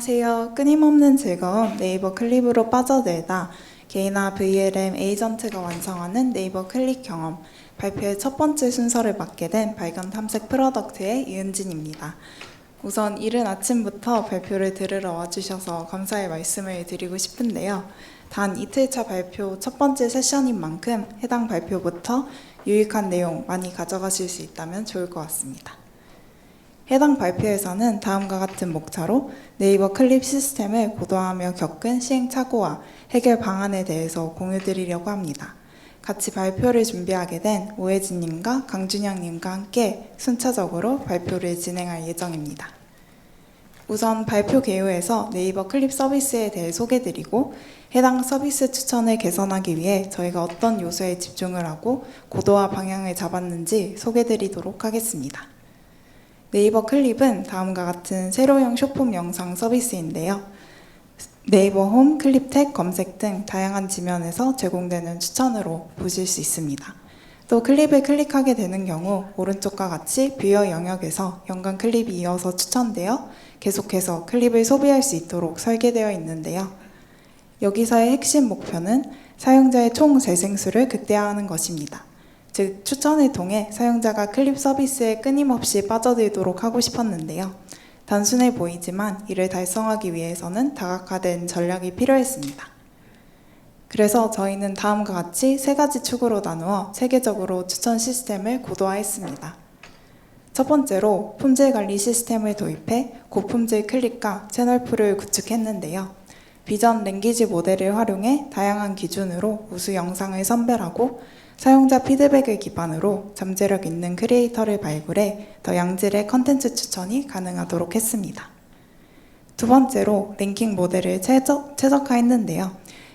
안녕하세요. 끊임없는 즐거움 네이버 클립으로 빠져들다 개인화 VLM 에이전트가 완성하는 네이버 클립 경험 발표의 첫 번째 순서를 맡게 된 발견 탐색 프로덕트의 이은진입니다. 우선 이른 아침부터 발표를 들으러 와주셔서 감사의 말씀을 드리고 싶은데요. 단 이틀차 발표 첫 번째 세션인 만큼 해당 발표부터 유익한 내용 많이 가져가실 수 있다면 좋을 것 같습니다. 해당 발표에서는 다음과 같은 목차로 네이버 클립 시스템을 고도화하며 겪은 시행착오와 해결 방안에 대해서 공유드리려고 합니다. 같이 발표를 준비하게 된 오혜진님과 강준영님과 함께 순차적으로 발표를 진행할 예정입니다. 우선 발표 개요에서 네이버 클립 서비스에 대해 소개드리고 해당 서비스 추천을 개선하기 위해 저희가 어떤 요소에 집중을 하고 고도화 방향을 잡았는지 소개드리도록 하겠습니다. 네이버 클립은 다음과 같은 세로형 숏폼 영상 서비스인데요. 네이버 홈, 클립 탭, 검색 등 다양한 지면에서 제공되는 추천으로 보실 수 있습니다. 또 클립을 클릭하게 되는 경우 오른쪽과 같이 뷰어 영역에서 연관 클립이 이어서 추천되어 계속해서 클립을 소비할 수 있도록 설계되어 있는데요. 여기서의 핵심 목표는 사용자의 총 재생수를 극대화하는 것입니다. 즉 추천을 통해 사용자가 클립 서비스에 끊임없이 빠져들도록 하고 싶었는데요. 단순해 보이지만 이를 달성하기 위해서는 다각화된 전략이 필요했습니다. 그래서 저희는 다음과 같이 세 가지 축으로 나누어 체계적으로 추천 시스템을 고도화했습니다. 첫 번째로 품질 관리 시스템을 도입해 고품질 클릭과 채널풀을 구축했는데요. 비전 랭귀지 모델을 활용해 다양한 기준으로 우수 영상을 선별하고 사용자 피드백을 기반으로 잠재력 있는 크리에이터를 발굴해 더 양질의 컨텐츠 추천이 가능하도록 했습니다. 두 번째로 랭킹 모델을 최적화했는데요.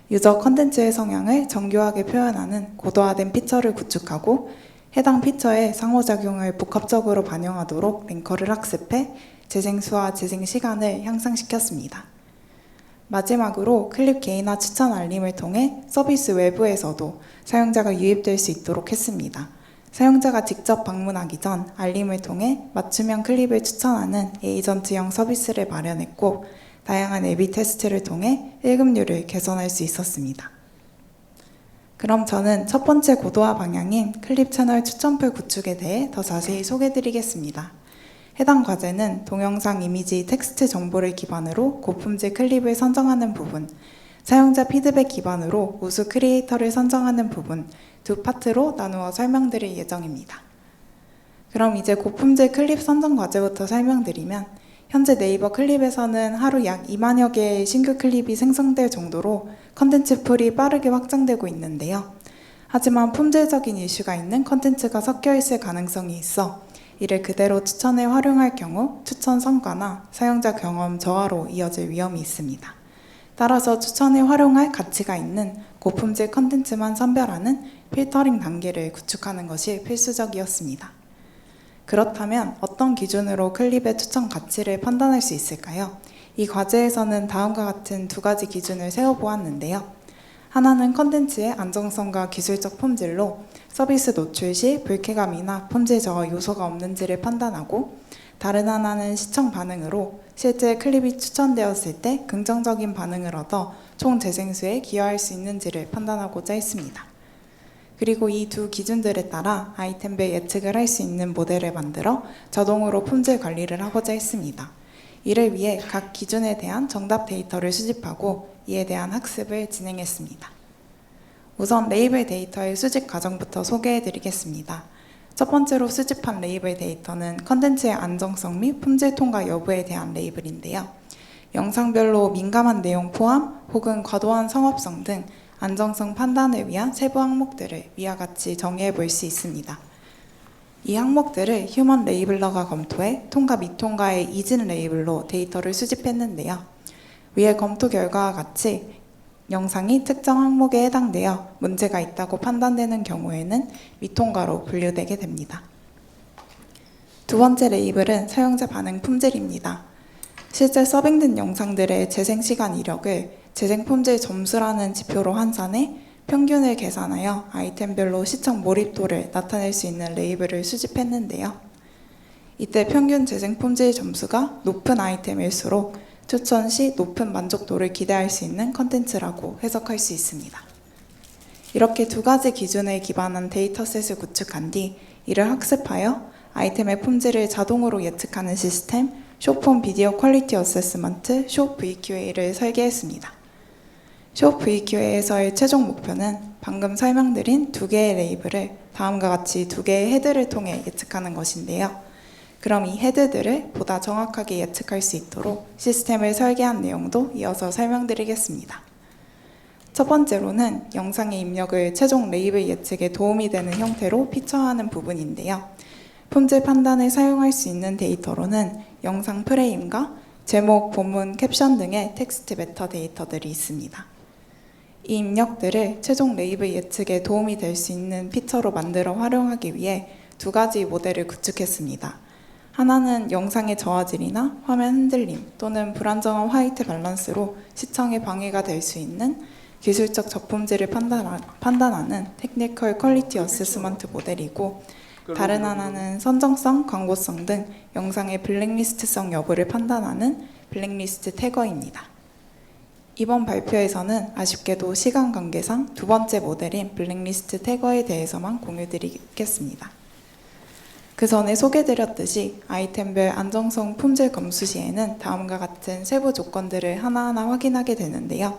유저 컨텐츠의 성향을 정교하게 표현하는 고도화된 피처를 구축하고 해당 피처의 상호작용을 복합적으로 반영하도록 랭커를 학습해 재생수와 재생시간을 향상시켰습니다. 마지막으로 클립 개인화 추천 알림을 통해 서비스 외부에서도 사용자가 유입될 수 있도록 했습니다. 사용자가 직접 방문하기 전 알림을 통해 맞춤형 클립을 추천하는 에이전트형 서비스를 마련했고 다양한 A/B 테스트를 통해 읽음률을 개선할 수 있었습니다. 그럼 저는 첫 번째 고도화 방향인 클립 채널 추천풀 구축에 대해 더 자세히 소개드리겠습니다. 해당 과제는 동영상, 이미지, 텍스트 정보를 기반으로 고품질 클립을 선정하는 부분, 사용자 피드백 기반으로 우수 크리에이터를 선정하는 부분 두 파트로 나누어 설명드릴 예정입니다. 그럼 이제 고품질 클립 선정 과제부터 설명드리면 현재 네이버 클립에서는 하루 약 2만여 개의 신규 클립이 생성될 정도로 컨텐츠 풀이 빠르게 확장되고 있는데요. 하지만 품질적인 이슈가 있는 컨텐츠가 섞여 있을 가능성이 있어 이를 그대로 추천에 활용할 경우 추천 성과나 사용자 경험 저하로 이어질 위험이 있습니다. 따라서 추천에 활용할 가치가 있는 고품질 컨텐츠만 선별하는 필터링 단계를 구축하는 것이 필수적이었습니다. 그렇다면 어떤 기준으로 클립의 추천 가치를 판단할 수 있을까요? 이 과제에서는 다음과 같은 두 가지 기준을 세워보았는데요. 하나는 컨텐츠의 안정성과 기술적 품질로 서비스 노출 시 불쾌감이나 품질 저하 요소가 없는지를 판단하고 다른 하나는 시청 반응으로 실제 클립이 추천되었을 때 긍정적인 반응을 얻어 총 재생수에 기여할 수 있는지를 판단하고자 했습니다. 그리고 이 두 기준들에 따라 아이템별 예측을 할 수 있는 모델을 만들어 자동으로 품질 관리를 하고자 했습니다. 이를 위해 각 기준에 대한 정답 데이터를 수집하고 이에 대한 학습을 진행했습니다. 우선 레이블 데이터의 수집 과정부터 소개해드리겠습니다. 첫 번째로 수집한 레이블 데이터는 컨텐츠의 안정성 및 품질 통과 여부에 대한 레이블인데요. 영상별로 민감한 내용 포함 혹은 과도한 성업성 등 안정성 판단을 위한 세부 항목들을 위와 같이 정의해 볼 수 있습니다. 이 항목들을 휴먼 레이블러가 검토해 통과 미통과의 이진 레이블로 데이터를 수집했는데요. 위의 검토 결과와 같이 영상이 특정 항목에 해당되어 문제가 있다고 판단되는 경우에는 미통과로 분류되게 됩니다. 두 번째 레이블은 사용자 반응 품질입니다. 실제 서빙된 영상들의 재생시간 이력을 재생품질 점수라는 지표로 환산해 평균을 계산하여 아이템별로 시청 몰입도를 나타낼 수 있는 레이블을 수집했는데요. 이때 평균 재생품질 점수가 높은 아이템일수록 추천 시 높은 만족도를 기대할 수 있는 컨텐츠라고 해석할 수 있습니다. 이렇게 두 가지 기준에 기반한 데이터셋을 구축한 뒤 이를 학습하여 아이템의 품질을 자동으로 예측하는 시스템 쇼폼 비디오 퀄리티 어세스먼트 쇼 VQA를 설계했습니다. 쇼 VQA에서의 최종 목표는 방금 설명드린 두 개의 레이블을 다음과 같이 두 개의 헤드를 통해 예측하는 것인데요. 그럼 이 헤드들을 보다 정확하게 예측할 수 있도록 시스템을 설계한 내용도 이어서 설명드리겠습니다. 첫 번째로는 영상의 입력을 최종 레이블 예측에 도움이 되는 형태로 피처하는 부분인데요. 품질 판단에 사용할 수 있는 데이터로는 영상 프레임과 제목, 본문, 캡션 등의 텍스트 메타 데이터들이 있습니다. 이 입력들을 최종 레이블 예측에 도움이 될 수 있는 피처로 만들어 활용하기 위해 두 가지 모델을 구축했습니다. 하나는 영상의 저화질이나 화면 흔들림 또는 불안정한 화이트 밸런스로 시청에 방해가 될 수 있는 기술적 저품질을 판단하는 테크니컬 퀄리티 어세스먼트 모델이고, 다른 하나는 선정성, 광고성 등 영상의 블랙리스트성 여부를 판단하는 블랙리스트 태거입니다. 이번 발표에서는 아쉽게도 시간 관계상 두 번째 모델인 블랙리스트 태거에 대해서만 공유드리겠습니다. 그 전에 소개드렸듯이 아이템별 안정성 품질 검수 시에는 다음과 같은 세부 조건들을 하나하나 확인하게 되는데요.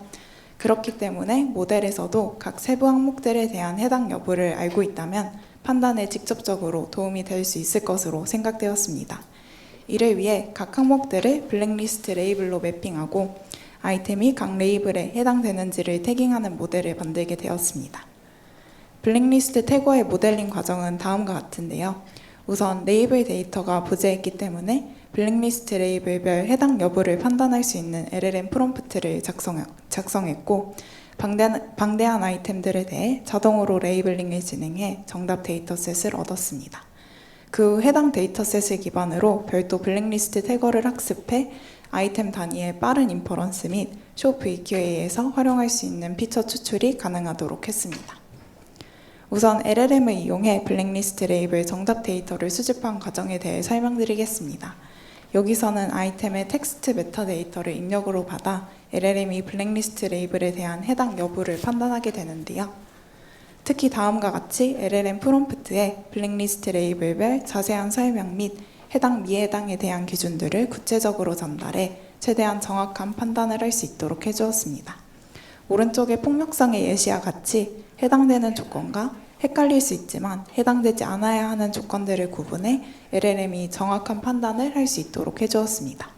그렇기 때문에 모델에서도 각 세부 항목들에 대한 해당 여부를 알고 있다면 판단에 직접적으로 도움이 될 수 있을 것으로 생각되었습니다. 이를 위해 각 항목들을 블랙리스트 레이블로 매핑하고 아이템이 각 레이블에 해당되는지를 태깅하는 모델을 만들게 되었습니다. 블랙리스트 태거의 모델링 과정은 다음과 같은데요. 우선 레이블 데이터가 부재했기 때문에 블랙리스트 레이블별 해당 여부를 판단할 수 있는 LLM 프롬프트를 작성했고, 방대한 아이템들에 대해 자동으로 레이블링을 진행해 정답 데이터셋을 얻었습니다. 그 후 해당 데이터셋을 기반으로 별도 블랙리스트 태거를 학습해 아이템 단위의 빠른 인퍼런스 및 쇼 VQA에서 활용할 수 있는 피처 추출이 가능하도록 했습니다. 우선 LLM을 이용해 블랙리스트 레이블 정답 데이터를 수집한 과정에 대해 설명드리겠습니다. 여기서는 아이템의 텍스트 메타 데이터를 입력으로 받아 LLM이 블랙리스트 레이블에 대한 해당 여부를 판단하게 되는데요. 특히 다음과 같이 LLM 프롬프트에 블랙리스트 레이블별 자세한 설명 및 해당 미해당에 대한 기준들을 구체적으로 전달해 최대한 정확한 판단을 할 수 있도록 해주었습니다. 오른쪽의 폭력성의 예시와 같이 해당되는 조건과 헷갈릴 수 있지만 해당되지 않아야 하는 조건들을 구분해 LLM이 정확한 판단을 할 수 있도록 해주었습니다.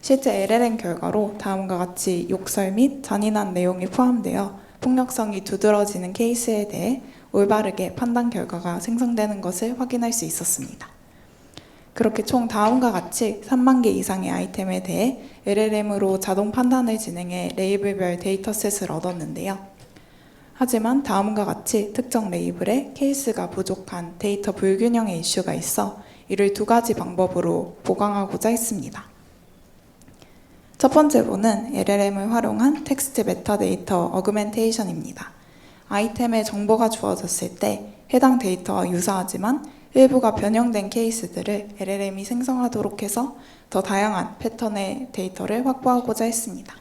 실제 LLM 결과로 다음과 같이 욕설 및 잔인한 내용이 포함되어 폭력성이 두드러지는 케이스에 대해 올바르게 판단 결과가 생성되는 것을 확인할 수 있었습니다. 그렇게 총 다음과 같이 3만 개 이상의 아이템에 대해 LLM으로 자동 판단을 진행해 레이블별 데이터셋을 얻었는데요. 하지만 다음과 같이 특정 레이블에 케이스가 부족한 데이터 불균형의 이슈가 있어 이를 두 가지 방법으로 보강하고자 했습니다. 첫 번째로는 LLM을 활용한 텍스트 메타데이터 어그멘테이션입니다. 아이템에 정보가 주어졌을 때 해당 데이터와 유사하지만 일부가 변형된 케이스들을 LLM이 생성하도록 해서 더 다양한 패턴의 데이터를 확보하고자 했습니다.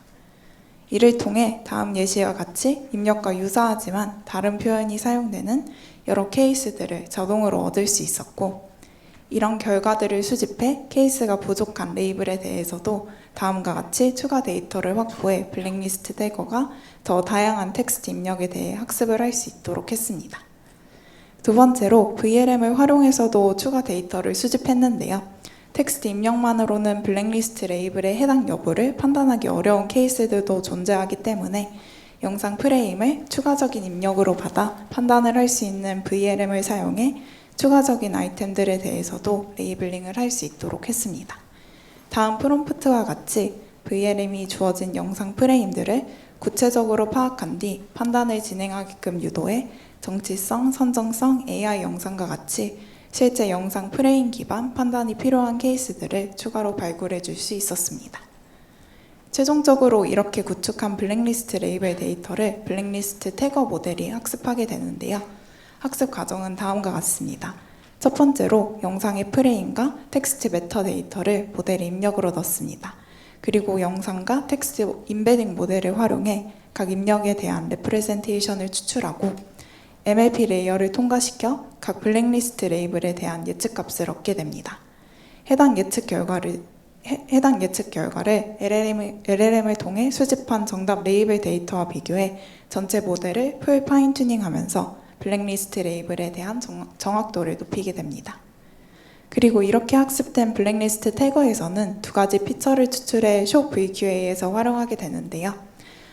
이를 통해 다음 예시와 같이 입력과 유사하지만 다른 표현이 사용되는 여러 케이스들을 자동으로 얻을 수 있었고, 이런 결과들을 수집해 케이스가 부족한 레이블에 대해서도 다음과 같이 추가 데이터를 확보해 블랙리스트 태거가 더 다양한 텍스트 입력에 대해 학습을 할 수 있도록 했습니다. 두 번째로 VLM을 활용해서도 추가 데이터를 수집했는데요. 텍스트 입력만으로는 블랙리스트 레이블의 해당 여부를 판단하기 어려운 케이스들도 존재하기 때문에 영상 프레임을 추가적인 입력으로 받아 판단을 할 수 있는 VLM을 사용해 추가적인 아이템들에 대해서도 레이블링을 할 수 있도록 했습니다. 다음 프롬프트와 같이 VLM이 주어진 영상 프레임들을 구체적으로 파악한 뒤 판단을 진행하게끔 유도해 정치성, 선정성, AI 영상과 같이 실제 영상 프레임 기반 판단이 필요한 케이스들을 추가로 발굴해 줄 수 있었습니다. 최종적으로 이렇게 구축한 블랙리스트 레이블 데이터를 블랙리스트 태거 모델이 학습하게 되는데요. 학습 과정은 다음과 같습니다. 첫 번째로 영상의 프레임과 텍스트 메타 데이터를 모델 입력으로 넣습니다. 그리고 영상과 텍스트 임베딩 모델을 활용해 각 입력에 대한 레프레젠테이션을 추출하고 MLP 레이어를 통과시켜 각 블랙리스트 레이블에 대한 예측값을 얻게 됩니다. 해당 예측 결과를 LLM을 통해 수집한 정답 레이블 데이터와 비교해 전체 모델을 풀 파인 튜닝하면서 블랙리스트 레이블에 대한 정확도를 높이게 됩니다. 그리고 이렇게 학습된 블랙리스트 태거에서는 두 가지 피처를 추출해 쇼 VQA에서 활용하게 되는데요.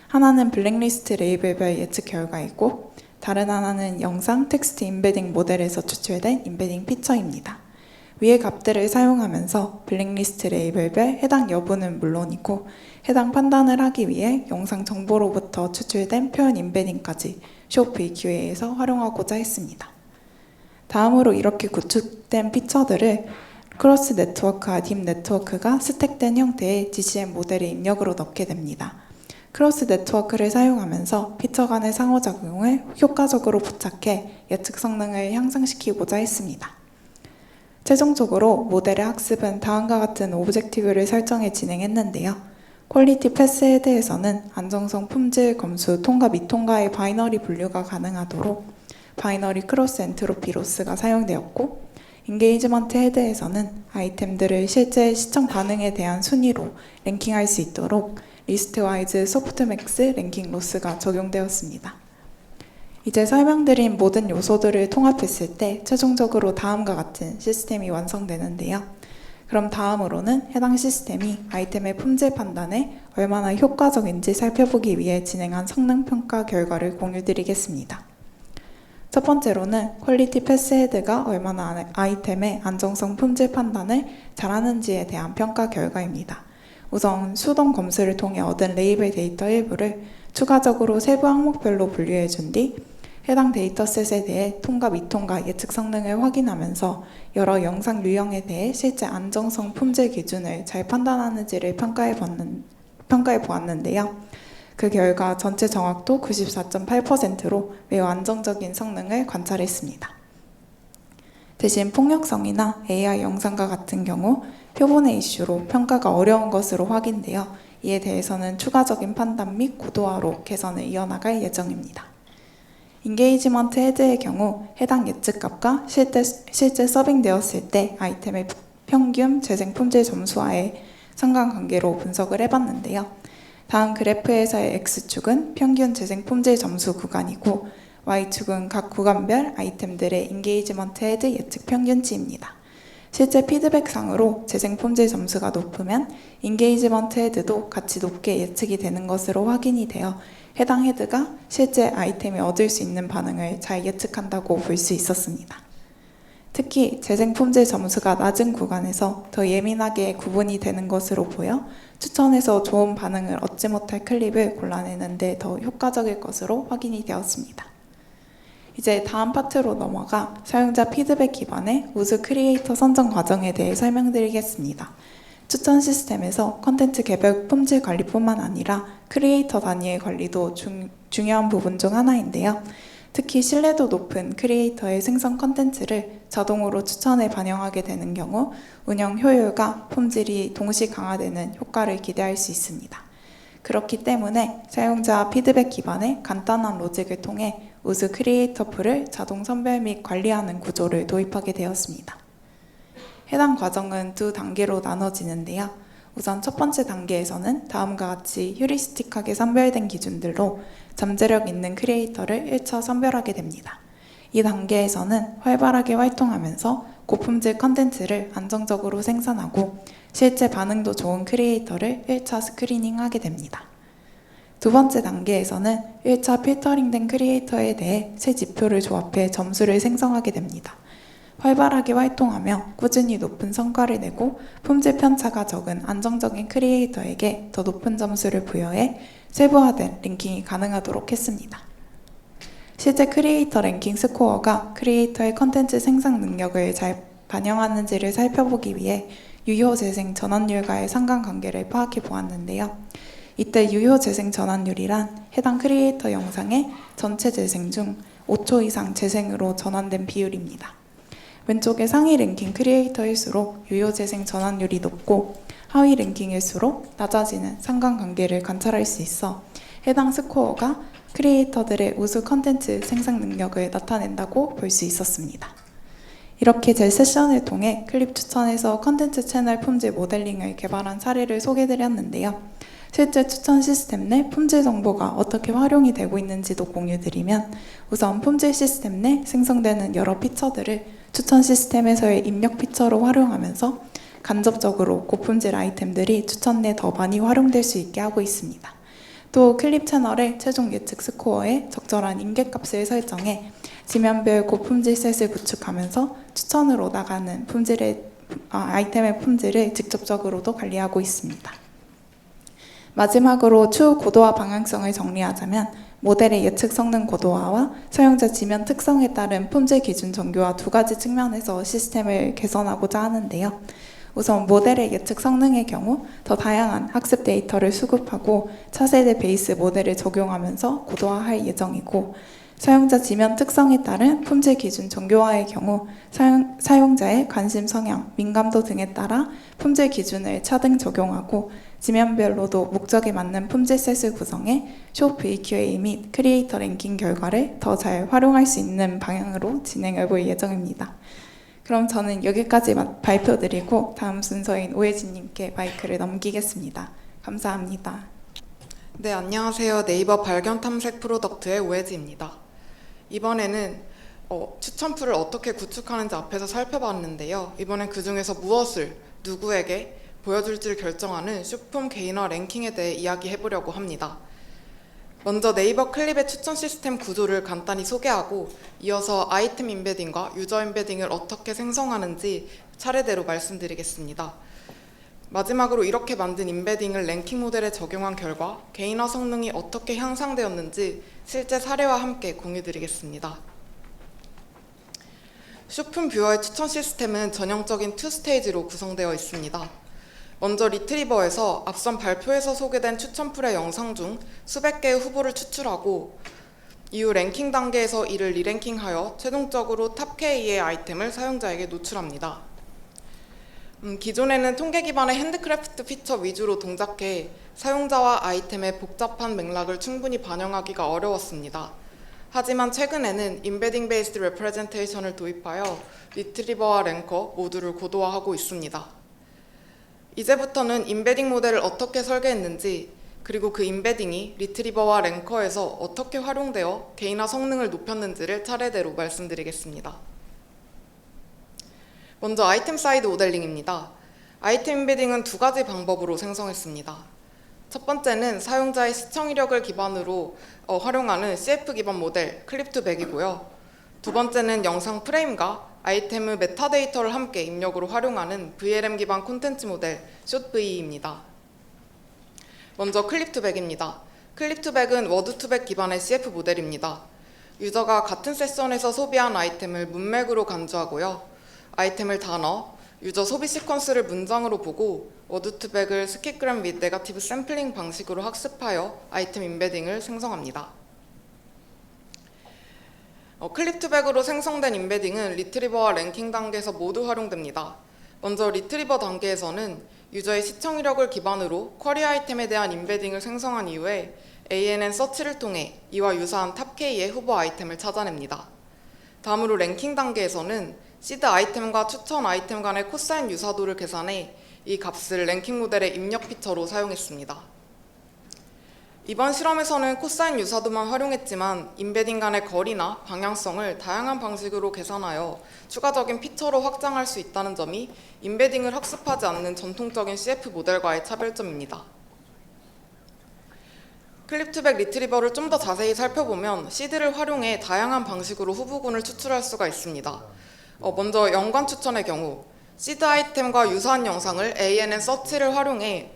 하나는 블랙리스트 레이블별 예측 결과이고 다른 하나는 영상 텍스트 임베딩 모델에서 추출된 임베딩 피처입니다. 위의 값들을 사용하면서 블랙리스트 레이블별 해당 여부는 물론이고 해당 판단을 하기 위해 영상 정보로부터 추출된 표현 임베딩까지 쇼 VQA에서 활용하고자 했습니다. 다음으로 이렇게 구축된 피처들을 크로스 네트워크와 딥 네트워크가 스택된 형태의 GCM 모델의 입력으로 넣게 됩니다. 크로스 네트워크를 사용하면서 피처 간의 상호작용을 효과적으로 부착해 예측 성능을 향상시키고자 했습니다. 최종적으로 모델의 학습은 다음과 같은 오브젝티브를 설정해 진행했는데요. 퀄리티 패스 헤드에서는 안정성, 품질, 검수, 통과, 미통과의 바이너리 분류가 가능하도록 바이너리 크로스 엔트로피 로스가 사용되었고, 인게이지먼트 헤드에서는 아이템들을 실제 시청 반응에 대한 순위로 랭킹할 수 있도록 리스트와이즈 소프트맥스 랭킹 로스가 적용되었습니다. 이제 설명드린 모든 요소들을 통합했을 때 최종적으로 다음과 같은 시스템이 완성되는데요. 그럼 다음으로는 해당 시스템이 아이템의 품질 판단에 얼마나 효과적인지 살펴보기 위해 진행한 성능 평가 결과를 공유드리겠습니다. 첫 번째로는 퀄리티 패스 헤드가 얼마나 아이템의 안정성 품질 판단을 잘하는지에 대한 평가 결과입니다. 우선 수동 검수를 통해 얻은 레이블 데이터 일부를 추가적으로 세부 항목별로 분류해 준 뒤 해당 데이터셋에 대해 통과, 미통과 예측 성능을 확인하면서 여러 영상 유형에 대해 실제 안정성 품질 기준을 잘 판단하는지를 평가해 보았는데요. 그 결과 전체 정확도 94.8%로 매우 안정적인 성능을 관찰했습니다. 대신 폭력성이나 AI 영상과 같은 경우 표본의 이슈로 평가가 어려운 것으로 확인되어 이에 대해서는 추가적인 판단 및 고도화로 개선을 이어나갈 예정입니다. 인게이지먼트 헤드의 경우 해당 예측값과 실제 서빙되었을 때 아이템의 평균 재생 품질 점수와의 상관관계로 분석을 해봤는데요. 다음 그래프에서의 X축은 평균 재생 품질 점수 구간이고 Y축은 각 구간별 아이템들의 인게이지먼트 헤드 예측 평균치입니다. 실제 피드백상으로 재생 품질 점수가 높으면 인게이지먼트 헤드도 같이 높게 예측이 되는 것으로 확인이 되어 해당 헤드가 실제 아이템이 얻을 수 있는 반응을 잘 예측한다고 볼 수 있었습니다. 특히 재생 품질 점수가 낮은 구간에서 더 예민하게 구분이 되는 것으로 보여 추천해서 좋은 반응을 얻지 못할 클립을 골라내는 데 더 효과적일 것으로 확인이 되었습니다. 이제 다음 파트로 넘어가 사용자 피드백 기반의 우수 크리에이터 선정 과정에 대해 설명드리겠습니다. 추천 시스템에서 콘텐츠 개별 품질 관리뿐만 아니라 크리에이터 단위의 관리도 중요한 부분 중 하나인데요. 특히 신뢰도 높은 크리에이터의 생성 콘텐츠를 자동으로 추천에 반영하게 되는 경우 운영 효율과 품질이 동시 강화되는 효과를 기대할 수 있습니다. 그렇기 때문에 사용자 피드백 기반의 간단한 로직을 통해 우수 크리에이터 풀을 자동 선별 및 관리하는 구조를 도입하게 되었습니다. 해당 과정은 두 단계로 나눠지는데요. 우선 첫 번째 단계에서는 다음과 같이 휴리스틱하게 선별된 기준들로 잠재력 있는 크리에이터를 1차 선별하게 됩니다. 이 단계에서는 활발하게 활동하면서 고품질 컨텐츠를 안정적으로 생산하고 실제 반응도 좋은 크리에이터를 1차 스크리닝하게 됩니다. 두 번째 단계에서는 1차 필터링된 크리에이터에 대해 새 지표를 조합해 점수를 생성하게 됩니다. 활발하게 활동하며 꾸준히 높은 성과를 내고 품질 편차가 적은 안정적인 크리에이터에게 더 높은 점수를 부여해 세부화된 랭킹이 가능하도록 했습니다. 실제 크리에이터 랭킹 스코어가 크리에이터의 컨텐츠 생산 능력을 잘 반영하는지를 살펴보기 위해 유효 재생 전환율과의 상관관계를 파악해 보았는데요. 이때 유효 재생 전환율이란 해당 크리에이터 영상의 전체 재생 중 5초 이상 재생으로 전환된 비율입니다. 왼쪽의 상위 랭킹 크리에이터일수록 유효 재생 전환율이 높고 하위 랭킹일수록 낮아지는 상관관계를 관찰할 수 있어 해당 스코어가 크리에이터들의 우수 컨텐츠 생산 능력을 나타낸다고 볼 수 있었습니다. 이렇게 제 세션을 통해 클립 추천에서 컨텐츠 채널 품질 모델링을 개발한 사례를 소개드렸는데요. 실제 추천 시스템 내 품질 정보가 어떻게 활용이 되고 있는지도 공유드리면, 우선 품질 시스템 내 생성되는 여러 피처들을 추천 시스템에서의 입력 피처로 활용하면서 간접적으로 고품질 아이템들이 추천 내 더 많이 활용될 수 있게 하고 있습니다. 또 클립 채널의 최종 예측 스코어에 적절한 임계값을 설정해 지면별 고품질 셋을 구축하면서 추천으로 나가는 아이템의 품질을 직접적으로도 관리하고 있습니다. 마지막으로 추후 고도화 방향성을 정리하자면, 모델의 예측 성능 고도화와 사용자 지면 특성에 따른 품질 기준 정교화 두 가지 측면에서 시스템을 개선하고자 하는데요. 우선 모델의 예측 성능의 경우 더 다양한 학습 데이터를 수급하고 차세대 베이스 모델을 적용하면서 고도화할 예정이고, 사용자 지면 특성에 따른 품질 기준 정교화의 경우 사용자의 관심 성향, 민감도 등에 따라 품질 기준을 차등 적용하고, 지면별로도 목적에 맞는 품질 셋을 구성해 숏 VQA 및 크리에이터 랭킹 결과를 더 잘 활용할 수 있는 방향으로 진행해 볼 예정입니다. 그럼 저는 여기까지 발표드리고 다음 순서인 오혜진님께 마이크를 넘기겠습니다. 감사합니다. 네, 안녕하세요. 네이버 발견 탐색 프로덕트의 오혜지입니다. 이번에는 추천풀을 어떻게 구축하는지 앞에서 살펴봤는데요. 이번엔 그 중에서 무엇을 누구에게 보여줄지를 결정하는 숏폼 개인화 랭킹에 대해 이야기해보려고 합니다. 먼저 네이버 클립의 추천 시스템 구조를 간단히 소개하고, 이어서 아이템 임베딩과 유저 임베딩을 어떻게 생성하는지 차례대로 말씀드리겠습니다. 마지막으로 이렇게 만든 임베딩을 랭킹 모델에 적용한 결과 개인화 성능이 어떻게 향상되었는지 실제 사례와 함께 공유드리겠습니다. 숏폼 뷰어의 추천 시스템은 전형적인 2스테이지로 구성되어 있습니다. 먼저 리트리버에서 앞선 발표에서 소개된 추천풀의 영상 중 수백 개의 후보를 추출하고, 이후 랭킹 단계에서 이를 리랭킹하여 최종적으로 탑 K의 아이템을 사용자에게 노출합니다. 기존에는 통계 기반의 핸드크래프트 피처 위주로 동작해 사용자와 아이템의 복잡한 맥락을 충분히 반영하기가 어려웠습니다. 하지만 최근에는 임베딩 베이스드 레프레젠테이션을 도입하여 리트리버와 랭커 모두를 고도화하고 있습니다. 이제부터는 임베딩 모델을 어떻게 설계했는지, 그리고 그 임베딩이 리트리버와 랭커에서 어떻게 활용되어 개인화 성능을 높였는지를 차례대로 말씀드리겠습니다. 먼저 아이템 사이드 모델링입니다. 아이템 임베딩은 두 가지 방법으로 생성했습니다. 첫 번째는 사용자의 시청 이력을 기반으로 활용하는 CF 기반 모델 클립2백이고요. 두 번째는 영상 프레임과 아이템의 메타데이터를 함께 입력으로 활용하는 VLM 기반 콘텐츠 모델 숏VE입니다. 먼저 클립2백입니다. 클립2백은 워드2백 기반의 CF 모델입니다. 유저가 같은 세션에서 소비한 아이템을 문맥으로 간주하고요. 아이템을 단어, 유저 소비 시퀀스를 문장으로 보고 워드2백을 스킵그램 및 네거티브 샘플링 방식으로 학습하여 아이템 임베딩을 생성합니다. 클립2백으로 생성된 임베딩은 리트리버와 랭킹 단계에서 모두 활용됩니다. 먼저 리트리버 단계에서는 유저의 시청 이력을 기반으로 쿼리 아이템에 대한 임베딩을 생성한 이후에 ANN 서치를 통해 이와 유사한 탑 K의 후보 아이템을 찾아냅니다. 다음으로 랭킹 단계에서는 시드 아이템과 추천 아이템 간의 코사인 유사도를 계산해 이 값을 랭킹 모델의 입력 피처로 사용했습니다. 이번 실험에서는 코사인 유사도만 활용했지만 임베딩 간의 거리나 방향성을 다양한 방식으로 계산하여 추가적인 피처로 확장할 수 있다는 점이 임베딩을 학습하지 않는 전통적인 CF 모델과의 차별점입니다. 클립2백 리트리버를 좀 더 자세히 살펴보면 시드를 활용해 다양한 방식으로 후보군을 추출할 수가 있습니다. 먼저 연관 추천의 경우 시드 아이템과 유사한 영상을 ANN 서치를 활용해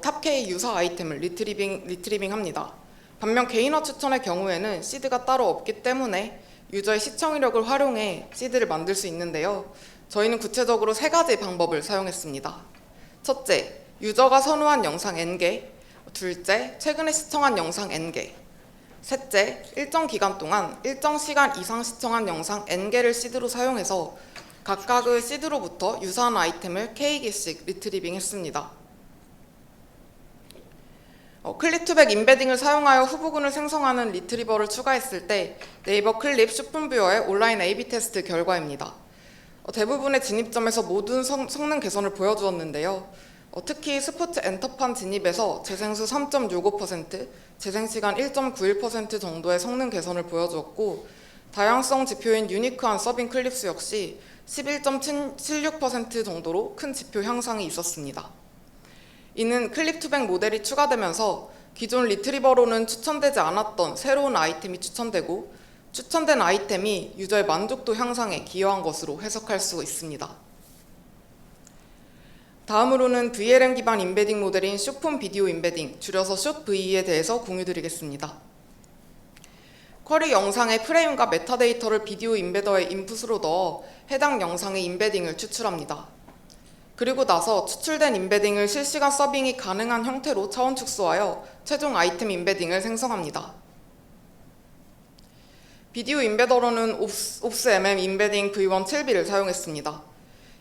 탑 K 유사 아이템을 리트리빙합니다. 반면 개인화 추천의 경우에는 시드가 따로 없기 때문에 유저의 시청 이력을 활용해 시드를 만들 수 있는데요. 저희는 구체적으로 세 가지 방법을 사용했습니다. 첫째, 유저가 선호한 영상 N개. 둘째, 최근에 시청한 영상 N개. 셋째, 일정 기간 동안 일정 시간 이상 시청한 영상 N개를 시드로 사용해서 각각의 시드로부터 유사한 아이템을 K개씩 리트리빙했습니다. 클릭투백 임베딩을 사용하여 후보군을 생성하는 리트리버를 추가했을 때 네이버 클립 슈픈뷰어의 온라인 A/B 테스트 결과입니다. 대부분의 진입점에서 모든 성능 개선을 보여주었는데요. 특히 스포츠 엔터판 진입에서 재생수 3.65%, 재생시간 1.91% 정도의 성능 개선을 보여주었고, 다양성 지표인 유니크한 서빙 클립수 역시 11.76% 정도로 큰 지표 향상이 있었습니다. 이는 클립투백 모델이 추가되면서 기존 리트리버로는 추천되지 않았던 새로운 아이템이 추천되고, 추천된 아이템이 유저의 만족도 향상에 기여한 것으로 해석할 수 있습니다. 다음으로는 VLM 기반 임베딩 모델인 숏폼 비디오 임베딩, 줄여서 숏VE에 대해서 공유드리겠습니다. 쿼리 영상의 프레임과 메타데이터를 비디오 임베더의 인풋으로 넣어 해당 영상의 임베딩을 추출합니다. 그리고 나서 추출된 임베딩을 실시간 서빙이 가능한 형태로 차원 축소하여 최종 아이템 임베딩을 생성합니다. 비디오 임베더로는 옵스MM 임베딩 V1 7B를 사용했습니다.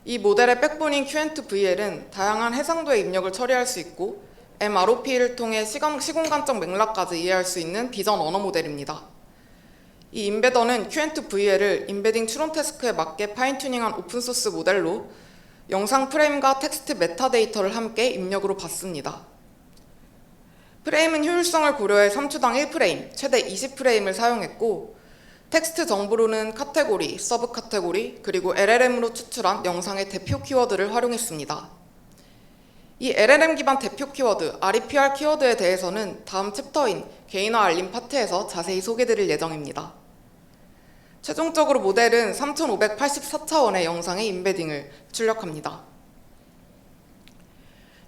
이 모델의 백본인 Q&2VL은 다양한 해상도의 입력을 처리할 수 있고 MROP를 통해 시공간적 맥락까지 이해할 수 있는 비전 언어 모델입니다. 이 임베더는 Q&2VL을 임베딩 추론 태스크에 맞게 파인튜닝한 오픈소스 모델로 영상 프레임과 텍스트 메타데이터를 함께 입력으로 받습니다. 프레임은 효율성을 고려해 3초당 1프레임, 최대 20프레임을 사용했고, 텍스트 정보로는 카테고리, 서브 카테고리, 그리고 LLM으로 추출한 영상의 대표 키워드를 활용했습니다. 이 LLM 기반 대표 키워드, REPR 키워드에 대해서는 다음 챕터인 개인화 알림 파트에서 자세히 소개드릴 예정입니다. 최종적으로 모델은 3584차원의 영상의 임베딩을 출력합니다.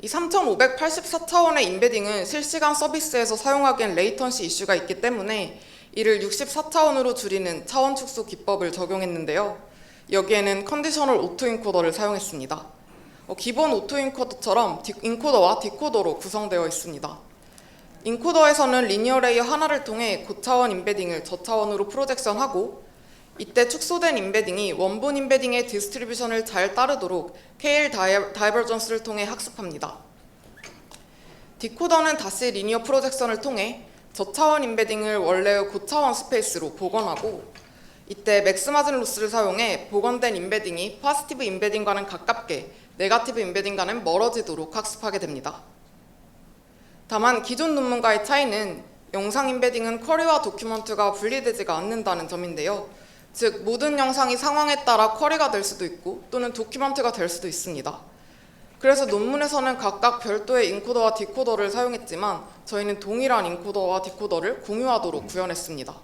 이 3584차원의 임베딩은 실시간 서비스에서 사용하기엔 레이턴시 이슈가 있기 때문에 이를 64차원으로 줄이는 차원 축소 기법을 적용했는데요. 여기에는 컨디셔널 오토인코더를 사용했습니다. 기본 오토인코더처럼 인코더와 디코더로 구성되어 있습니다. 인코더에서는 리니어 레이어 하나를 통해 고차원 임베딩을 저차원으로 프로젝션하고, 이때 축소된 임베딩이 원본 임베딩의 디스트리뷰션을 잘 따르도록 KL 다이버전스를 통해 학습합니다. 디코더는 다시 리니어 프로젝션을 통해 저차원 임베딩을 원래의 고차원 스페이스로 복원하고, 이때 맥스마진 로스를 사용해 복원된 임베딩이 포지티브 임베딩과는 가깝게 네거티브 임베딩과는 멀어지도록 학습하게 됩니다. 다만 기존 논문과의 차이는 영상 임베딩은 쿼리와 도큐먼트가 분리되지가 않는다는 점인데요. 즉 모든 영상이 상황에 따라 쿼리가 될 수도 있고 또는 도큐먼트가 될 수도 있습니다. 그래서 논문에서는 각각 별도의 인코더와 디코더를 사용했지만 저희는 동일한 인코더와 디코더를 공유하도록 구현했습니다.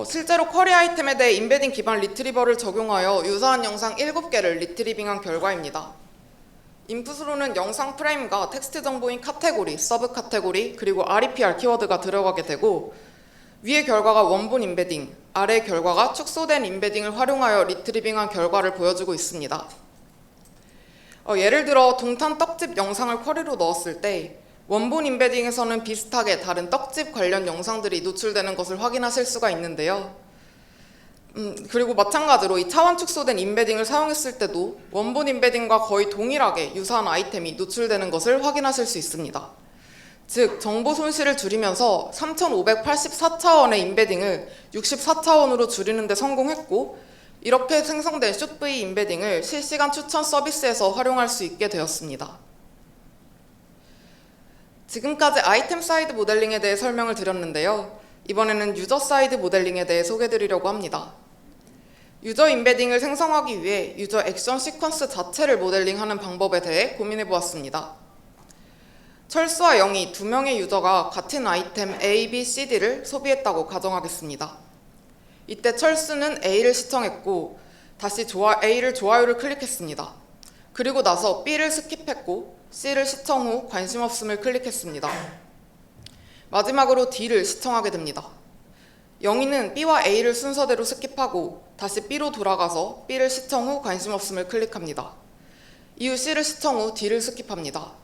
실제로 쿼리 아이템에 대해 임베딩 기반 리트리버를 적용하여 유사한 영상 7개를 리트리빙한 결과입니다. 인풋으로는 영상 프레임과 텍스트 정보인 카테고리, 서브 카테고리, 그리고 REPR 키워드가 들어가게 되고, 위의 결과가 원본 임베딩, 아래 결과가 축소된 임베딩을 활용하여 리트리빙한 결과를 보여주고 있습니다. 예를 들어 동탄 떡집 영상을 쿼리로 넣었을 때 원본 임베딩에서는 비슷하게 다른 떡집 관련 영상들이 노출되는 것을 확인하실 수가 있는데요. 그리고 마찬가지로 이 차원 축소된 임베딩을 사용했을 때도 원본 임베딩과 거의 동일하게 유사한 아이템이 노출되는 것을 확인하실 수 있습니다. 즉 정보 손실을 줄이면서 3584차원의 임베딩을 64차원으로 줄이는 데 성공했고, 이렇게 생성된 숏V 임베딩을 실시간 추천 서비스에서 활용할 수 있게 되었습니다. 지금까지 아이템 사이드 모델링에 대해 설명을 드렸는데요. 이번에는 유저 사이드 모델링에 대해 소개드리려고 합니다. 유저 임베딩을 생성하기 위해 유저 액션 시퀀스 자체를 모델링하는 방법에 대해 고민해 보았습니다. 철수와 영희 두 명의 유저가 같은 아이템 A, B, C, D를 소비했다고 가정하겠습니다. 이때 철수는 A를 시청했고 다시 A를 좋아요를 클릭했습니다. 그리고 나서 B를 스킵했고 C를 시청 후 관심 없음을 클릭했습니다. 마지막으로 D를 시청하게 됩니다. 영희는 B와 A를 순서대로 스킵하고 다시 B로 돌아가서 B를 시청 후 관심 없음을 클릭합니다. 이후 C를 시청 후 D를 스킵합니다.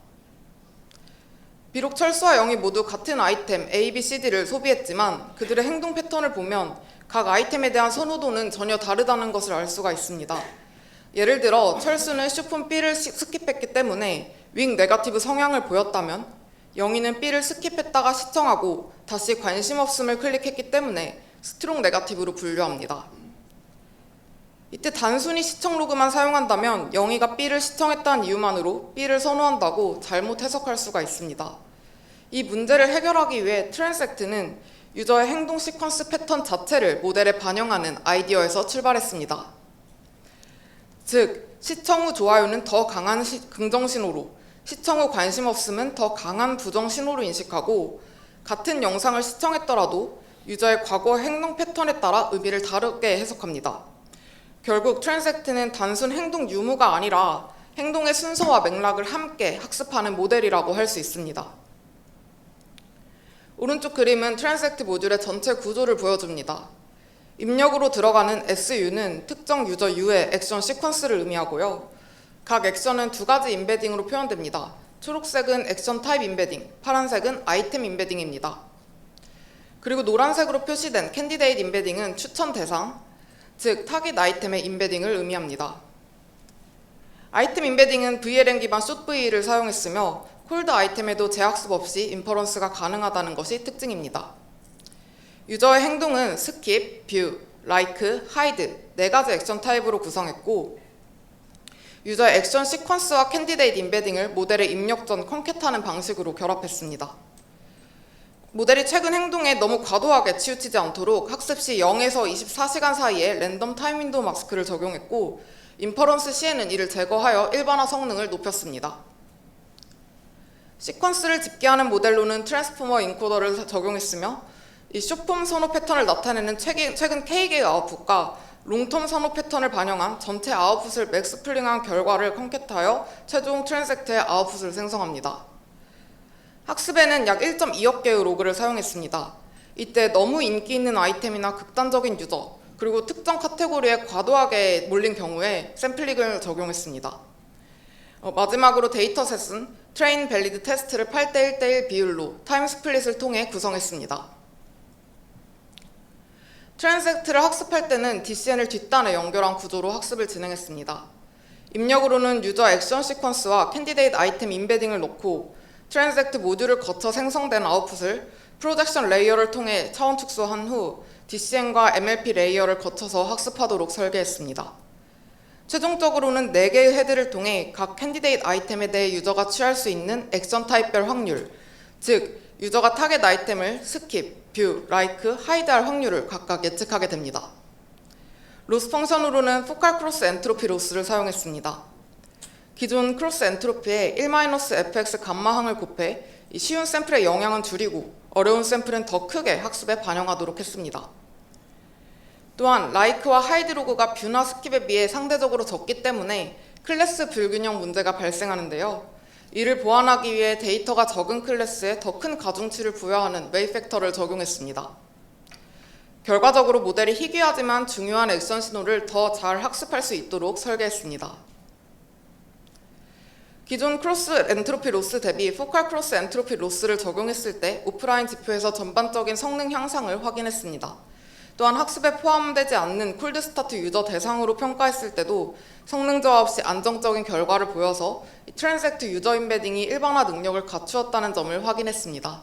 비록 철수와 영희 모두 같은 아이템 A, B, C, D를 소비했지만 그들의 행동 패턴을 보면 각 아이템에 대한 선호도는 전혀 다르다는 것을 알 수가 있습니다. 예를 들어 철수는 슈폰 B를 스킵했기 때문에 윙 네거티브 성향을 보였다면 영희는 B를 스킵했다가 시청하고 다시 관심 없음을 클릭했기 때문에 스트롱 네거티브로 분류합니다. 이때 단순히 시청 로그만 사용한다면 영희가 B를 시청했다는 이유만으로 B를 선호한다고 잘못 해석할 수가 있습니다. 이 문제를 해결하기 위해 트랜스액트는 유저의 행동 시퀀스 패턴 자체를 모델에 반영하는 아이디어에서 출발했습니다. 즉, 시청 후 좋아요는 더 강한 긍정 신호로, 시청 후 관심 없음은 더 강한 부정 신호로 인식하고 같은 영상을 시청했더라도 유저의 과거 행동 패턴에 따라 의미를 다르게 해석합니다. 결국 트랜스액트는 단순 행동 유무가 아니라 행동의 순서와 맥락을 함께 학습하는 모델이라고 할 수 있습니다. 오른쪽 그림은 트랜스액트 모듈의 전체 구조를 보여줍니다. 입력으로 들어가는 SU는 특정 유저 U의 액션 시퀀스를 의미하고요. 각 액션은 두 가지 임베딩으로 표현됩니다. 초록색은 액션 타입 임베딩, 파란색은 아이템 임베딩입니다. 그리고 노란색으로 표시된 캔디데이트 임베딩은 추천 대상, 즉 타깃 아이템의 임베딩을 의미합니다. 아이템 임베딩은 VLM 기반 숏V를 사용했으며 콜드 아이템에도 재학습 없이 인퍼런스가 가능하다는 것이 특징입니다. 유저의 행동은 스킵, 뷰, 라이크, 하이드 네 가지 액션 타입으로 구성했고 유저의 액션 시퀀스와 캔디데이트 임베딩을 모델의 입력 전 컨캣하는 방식으로 결합했습니다. 모델이 최근 행동에 너무 과도하게 치우치지 않도록 학습 시 0에서 24시간 사이에 랜덤 타임 윈도우 마스크를 적용했고 인퍼런스 시에는 이를 제거하여 일반화 성능을 높였습니다. 시퀀스를 집계하는 모델로는 트랜스포머 인코더를 적용했으며 이 숏폼 선호 패턴을 나타내는 최근 K개의 아웃풋과 롱텀 선호 패턴을 반영한 전체 아웃풋을 맥스플링한 결과를 컨캣하여 최종 트랜스액트의 아웃풋을 생성합니다. 학습에는 약 1.2억 개의 로그를 사용했습니다. 이때 너무 인기 있는 아이템이나 극단적인 유저, 그리고 특정 카테고리에 과도하게 몰린 경우에 샘플링을 적용했습니다. 마지막으로 데이터셋은 트레인 밸리드 테스트를 8대 1대1 비율로 타임 스플릿을 통해 구성했습니다. 트랜스액트를 학습할 때는 DCN을 뒷단에 연결한 구조로 학습을 진행했습니다. 입력으로는 유저 액션 시퀀스와 캔디데이트 아이템 임베딩을 넣고 트랜스액트 모듈을 거쳐 생성된 아웃풋을 프로젝션 레이어를 통해 차원 축소한 후 DCN과 MLP 레이어를 거쳐서 학습하도록 설계했습니다. 최종적으로는 4개의 헤드를 통해 각 캔디데이트 아이템에 대해 유저가 취할 수 있는 액션 타입별 확률, 즉 유저가 타겟 아이템을 스킵, 뷰, 라이크, 하이드할 확률을 각각 예측하게 됩니다. 로스 펑션으로는 포칼 크로스 엔트로피 로스를 사용했습니다. 기존 크로스 엔트로피에 1-fx 감마항을 곱해 이 쉬운 샘플의 영향은 줄이고 어려운 샘플은 더 크게 학습에 반영하도록 했습니다. 또한 라이크와 하이드 로그가 뷰나 스킵에 비해 상대적으로 적기 때문에 클래스 불균형 문제가 발생하는데요. 이를 보완하기 위해 데이터가 적은 클래스에 더 큰 가중치를 부여하는 웨이 팩터를 적용했습니다. 결과적으로 모델이 희귀하지만 중요한 액션 신호를 더 잘 학습할 수 있도록 설계했습니다. 기존 크로스 엔트로피 로스 대비 포칼 크로스 엔트로피 로스를 적용했을 때 오프라인 지표에서 전반적인 성능 향상을 확인했습니다. 또한 학습에 포함되지 않는 콜드 스타트 유저 대상으로 평가했을 때도 성능 저하 없이 안정적인 결과를 보여서 트랜스액트 유저 임베딩이 일반화 능력을 갖추었다는 점을 확인했습니다.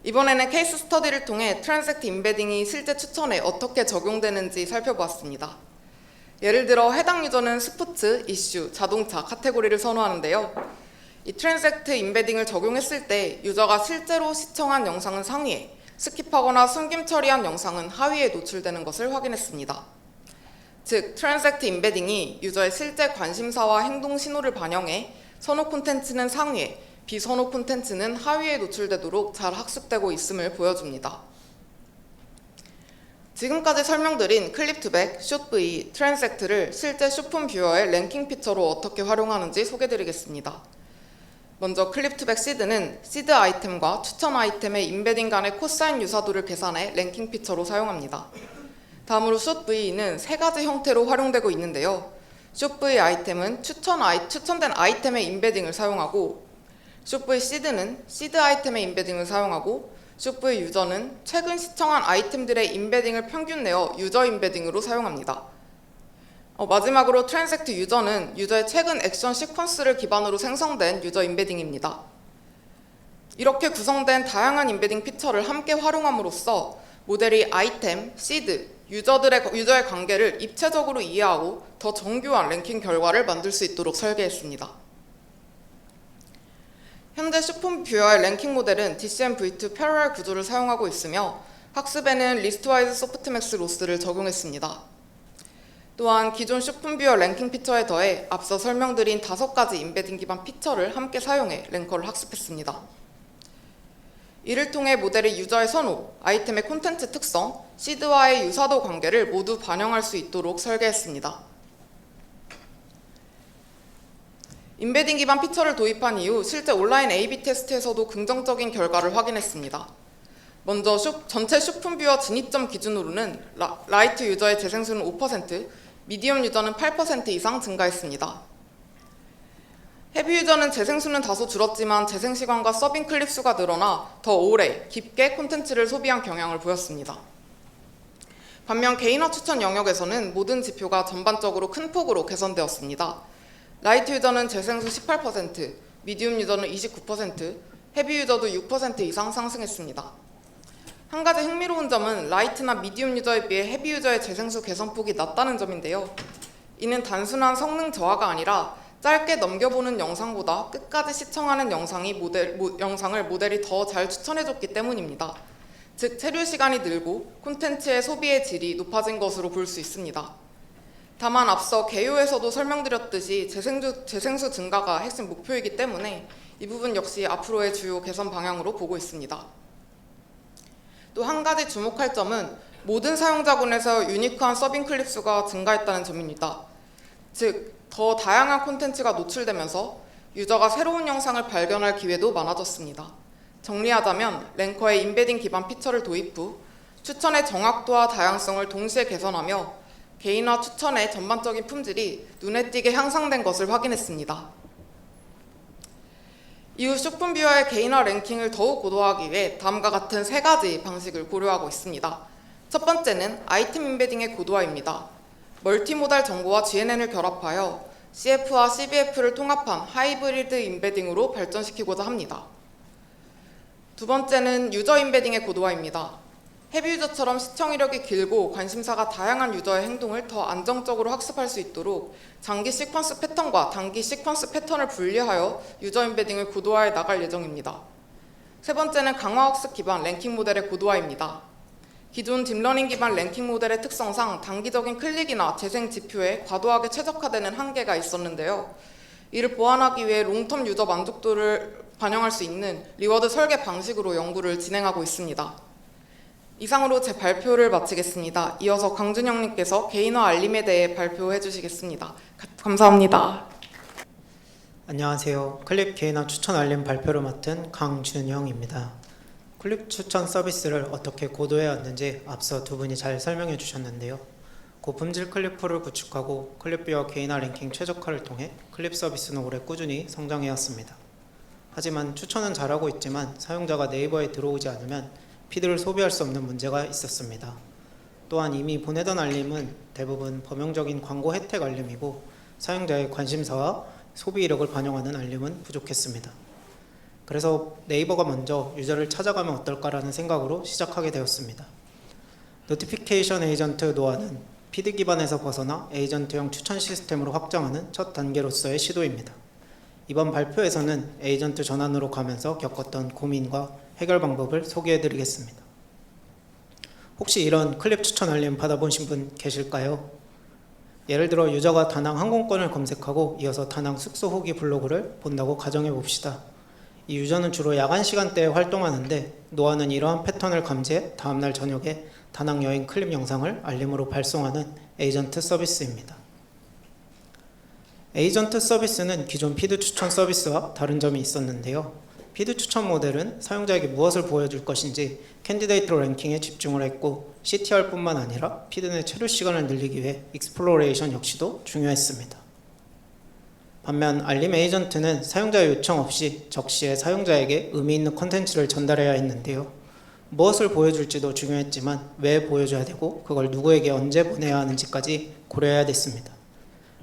이번에는 케이스 스터디를 통해 트랜스액트 임베딩이 실제 추천에 어떻게 적용되는지 살펴보았습니다. 예를 들어 해당 유저는 스포츠, 이슈, 자동차 카테고리를 선호하는데요. 이 트랜스액트 임베딩을 적용했을 때 유저가 실제로 시청한 영상은 상위에, 스킵하거나 숨김 처리한 영상은 하위에 노출되는 것을 확인했습니다. 즉, 트랜스액트 임베딩이 유저의 실제 관심사와 행동 신호를 반영해 선호 콘텐츠는 상위에, 비선호 콘텐츠는 하위에 노출되도록 잘 학습되고 있음을 보여줍니다. 지금까지 설명드린 클립2백, 숏V, 트랜스액트를 실제 숏폼 뷰어의 랭킹 피처로 어떻게 활용하는지 소개드리겠습니다. 먼저 클립2백 시드는 시드 아이템과 추천 아이템의 임베딩 간의 코사인 유사도를 계산해 랭킹 피처로 사용합니다. 다음으로 숏V는 세 가지 형태로 활용되고 있는데요. 숏V 아이템은 추천된 아이템의 임베딩을 사용하고, 숏V 시드는 시드 아이템의 임베딩을 사용하고, 숏V 유저는 최근 시청한 아이템들의 임베딩을 평균 내어 유저 임베딩으로 사용합니다. 마지막으로 트랜섹트 유저는 유저의 최근 액션 시퀀스를 기반으로 생성된 유저 임베딩입니다. 이렇게 구성된 다양한 임베딩 피처를 함께 활용함으로써 모델이 아이템, 시드, 유저의 관계를 입체적으로 이해하고 더 정교한 랭킹 결과를 만들 수 있도록 설계했습니다. 현재 슈퍼뷰어의 랭킹 모델은 DCM-V2 패러럴 구조를 사용하고 있으며 학습에는 리스트와이즈 소프트맥스 로스를 적용했습니다. 또한 기존 슈퍼뷰어 랭킹 피처에 더해 앞서 설명드린 5가지 임베딩 기반 피처를 함께 사용해 랭커를 학습했습니다. 이를 통해 모델이 유저의 선호, 아이템의 콘텐츠 특성, 시드와의 유사도 관계를 모두 반영할 수 있도록 설계했습니다. 임베딩 기반 피처를 도입한 이후 실제 온라인 A/B 테스트에서도 긍정적인 결과를 확인했습니다. 먼저 전체 슈퍼뷰어 진입점 기준으로는 라이트 유저의 재생수는 5%, 미디엄 유저는 8% 이상 증가했습니다. 헤비 유저는 재생수는 다소 줄었지만 재생시간과 서빙 클립 수가 늘어나 더 오래, 깊게 콘텐츠를 소비한 경향을 보였습니다. 반면 개인화 추천 영역에서는 모든 지표가 전반적으로 큰 폭으로 개선되었습니다. 라이트 유저는 재생수 18%, 미디움 유저는 29%, 헤비 유저도 6% 이상 상승했습니다. 한 가지 흥미로운 점은 라이트나 미디움 유저에 비해 헤비 유저의 재생수 개선폭이 낮다는 점인데요. 이는 단순한 성능 저하가 아니라 짧게 넘겨보는 영상보다 끝까지 시청하는 영상을 모델이 더 잘 추천해줬기 때문입니다. 즉 체류 시간이 늘고 콘텐츠의 소비의 질이 높아진 것으로 볼 수 있습니다. 다만 앞서 개요에서도 설명드렸듯이 재생수 증가가 핵심 목표이기 때문에 이 부분 역시 앞으로의 주요 개선 방향으로 보고 있습니다. 또 한 가지 주목할 점은 모든 사용자군에서 유니크한 서빙 클립 수가 증가했다는 점입니다. 즉 더 다양한 콘텐츠가 노출되면서 유저가 새로운 영상을 발견할 기회도 많아졌습니다. 정리하자면 랭커의 임베딩 기반 피처를 도입 후 추천의 정확도와 다양성을 동시에 개선하며 개인화 추천의 전반적인 품질이 눈에 띄게 향상된 것을 확인했습니다. 이후 슈퍼뷰어의 개인화 랭킹을 더욱 고도화하기 위해 다음과 같은 3가지 방식을 고려하고 있습니다. 첫 번째는 아이템 임베딩의 고도화입니다. 멀티모달 정보와 GNN을 결합하여 CF와 CBF를 통합한 하이브리드 임베딩으로 발전시키고자 합니다. 두 번째는 유저 임베딩의 고도화입니다. 헤비 유저처럼 시청 이력이 길고 관심사가 다양한 유저의 행동을 더 안정적으로 학습할 수 있도록 장기 시퀀스 패턴과 단기 시퀀스 패턴을 분리하여 유저 임베딩을 고도화해 나갈 예정입니다. 세 번째는 강화학습 기반 랭킹 모델의 고도화입니다. 기존 딥러닝 기반 랭킹 모델의 특성상 단기적인 클릭이나 재생 지표에 과도하게 최적화되는 한계가 있었는데요. 이를 보완하기 위해 롱텀 유저 만족도를 반영할 수 있는 리워드 설계 방식으로 연구를 진행하고 있습니다. 이상으로 제 발표를 마치겠습니다. 이어서 강준영님께서 개인화 알림에 대해 발표해 주시겠습니다. 감사합니다. 안녕하세요. 클립 개인화 추천 알림 발표를 맡은 강준영입니다. 클립 추천 서비스를 어떻게 고도해 왔는지 앞서 두 분이 잘 설명해 주셨는데요. 고품질 클립풀을 구축하고 클립뷰어 개인화 랭킹 최적화를 통해 클립 서비스는 올해 꾸준히 성장해 왔습니다. 하지만 추천은 잘하고 있지만 사용자가 네이버에 들어오지 않으면 피드를 소비할 수 없는 문제가 있었습니다. 또한 이미 보내던 알림은 대부분 범용적인 광고 혜택 알림이고 사용자의 관심사와 소비 이력을 반영하는 알림은 부족했습니다. 그래서 네이버가 먼저 유저를 찾아가면 어떨까라는 생각으로 시작하게 되었습니다. 노티피케이션 에이전트 노화는 피드 기반에서 벗어나 에이전트형 추천 시스템으로 확장하는 첫 단계로서의 시도입니다. 이번 발표에서는 에이전트 전환으로 가면서 겪었던 고민과 해결 방법을 소개해드리겠습니다. 혹시 이런 클립 추천 알림 받아보신 분 계실까요? 예를 들어 유저가 다낭 항공권을 검색하고 이어서 다낭 숙소 후기 블로그를 본다고 가정해 봅시다. 이 유저는 주로 야간 시간대에 활동하는데 노아는 이러한 패턴을 감지해 다음날 저녁에 다낭 여행 클립 영상을 알림으로 발송하는 에이전트 서비스입니다. 에이전트 서비스는 기존 피드 추천 서비스와 다른 점이 있었는데요. 피드 추천 모델은 사용자에게 무엇을 보여줄 것인지 캔디데이트 랭킹에 집중을 했고 CTR뿐만 아니라 피드 내 체류 시간을 늘리기 위해 익스플로레이션 역시도 중요했습니다. 반면 알림 에이전트는 사용자의 요청 없이 적시에 사용자에게 의미 있는 콘텐츠를 전달해야 했는데요. 무엇을 보여줄지도 중요했지만 왜 보여줘야 되고 그걸 누구에게 언제 보내야 하는지까지 고려해야 됐습니다.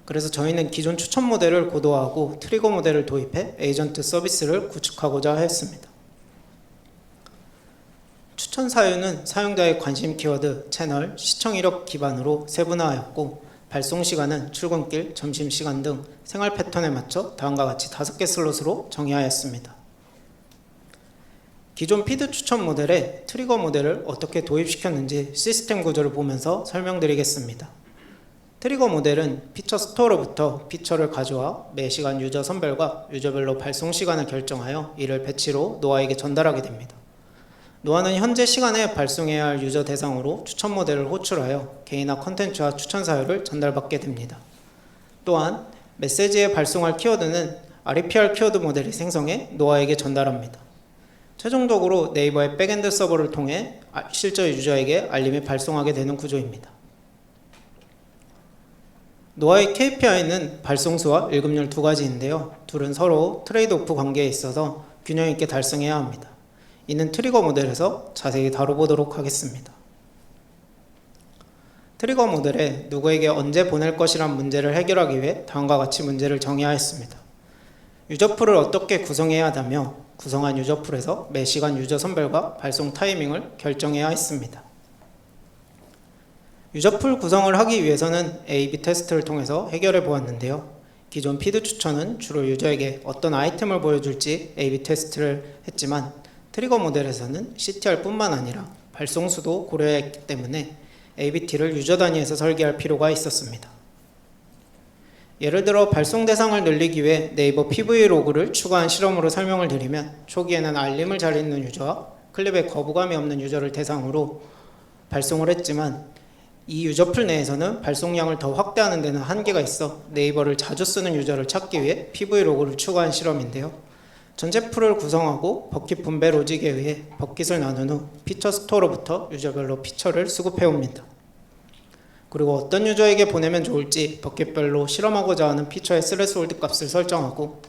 그래서 저희는 기존 추천 모델을 고도화하고 트리거 모델을 도입해 에이전트 서비스를 구축하고자 했습니다. 추천 사유는 사용자의 관심 키워드, 채널, 시청 이력 기반으로 세분화하였고 발송 시간은 출근길, 점심시간 등 생활 패턴에 맞춰 다음과 같이 5개 슬롯으로 정의하였습니다. 기존 피드 추천 모델에 트리거 모델을 어떻게 도입시켰는지 시스템 구조를 보면서 설명드리겠습니다. 트리거 모델은 피처 스토어로부터 피처를 가져와 매시간 유저 선별과 유저별로 발송 시간을 결정하여 이를 배치로 노아에게 전달하게 됩니다. 노아는 현재 시간에 발송해야 할 유저 대상으로 추천 모델을 호출하여 개인화 컨텐츠와 추천 사유를 전달받게 됩니다. 또한 메시지에 발송할 키워드는 REPR 키워드 모델이 생성해 노아에게 전달합니다. 최종적으로 네이버의 백엔드 서버를 통해 실제 유저에게 알림이 발송하게 되는 구조입니다. 노아의 KPI는 발송수와 읽음률 두 가지인데요. 둘은 서로 트레이드오프 관계에 있어서 균형 있게 달성해야 합니다. 이는 트리거 모델에서 자세히 다뤄보도록 하겠습니다. 트리거 모델에 누구에게 언제 보낼 것이란 문제를 해결하기 위해 다음과 같이 문제를 정의하였습니다. 유저풀을 어떻게 구성해야 하다며 구성한 유저풀에서 매시간 유저 선별과 발송 타이밍을 결정해야 했습니다. 유저풀 구성을 하기 위해서는 A/B 테스트를 통해서 해결해 보았는데요. 기존 피드 추천은 주로 유저에게 어떤 아이템을 보여줄지 A/B 테스트를 했지만 트리거 모델에서는 CTR뿐만 아니라 발송수도 고려해야 했기 때문에 ABT를 유저 단위에서 설계할 필요가 있었습니다. 예를 들어 발송 대상을 늘리기 위해 네이버 PV 로그를 추가한 실험으로 설명을 드리면 초기에는 알림을 잘 읽는 유저와 클립에 거부감이 없는 유저를 대상으로 발송을 했지만 이 유저풀 내에서는 발송량을 더 확대하는 데는 한계가 있어 네이버를 자주 쓰는 유저를 찾기 위해 PV 로그를 추가한 실험인데요. 전체 풀을 구성하고 버킷 분배 로직에 의해 버킷을 나눈 후 피처 스토어로부터 유저별로 피처를 수급해 옵니다. 그리고 어떤 유저에게 보내면 좋을지 버킷별로 실험하고자 하는 피처의 스레스홀드 값을 설정하고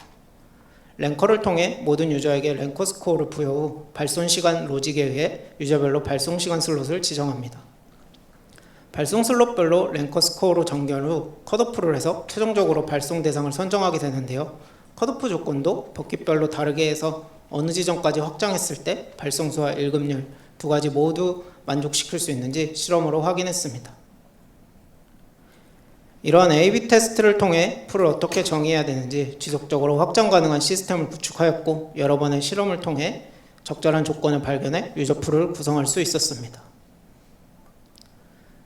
랭커를 통해 모든 유저에게 랭커 스코어를 부여 후 발송 시간 로직에 의해 유저별로 발송 시간 슬롯을 지정합니다. 발송 슬롯별로 랭커 스코어로 정렬 후 컷오프를 해서 최종적으로 발송 대상을 선정하게 되는데요. 컷오프 조건도 버킷별로 다르게 해서 어느 지점까지 확장했을 때 발송수와 읽음률 두 가지 모두 만족시킬 수 있는지 실험으로 확인했습니다. 이러한 A/B 테스트를 통해 풀을 어떻게 정의해야 되는지 지속적으로 확장 가능한 시스템을 구축하였고 여러 번의 실험을 통해 적절한 조건을 발견해 유저 풀을 구성할 수 있었습니다.